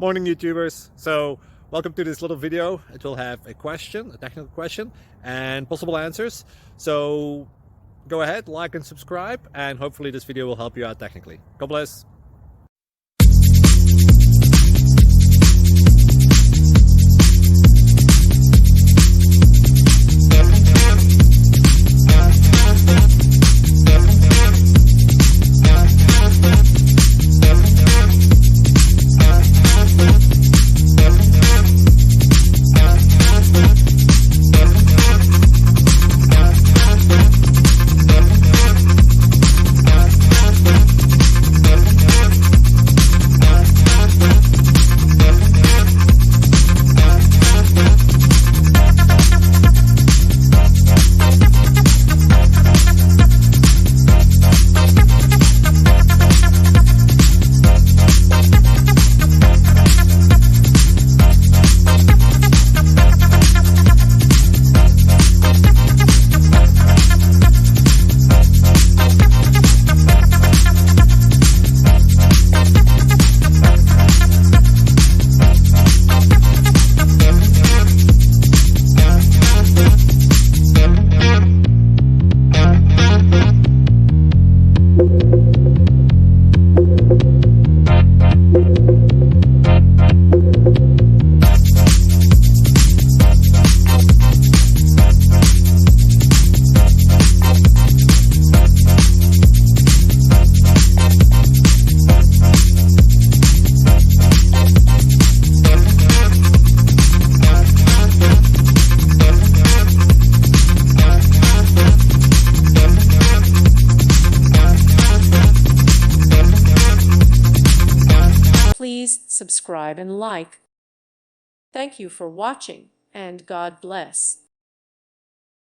Morning YouTubers. So welcome to this little video. It will have a question, a technical question, and possible answers. So go ahead, like and subscribe, and hopefully this video will help you out technically. God bless. Please subscribe and like. Thank you for watching, and God bless.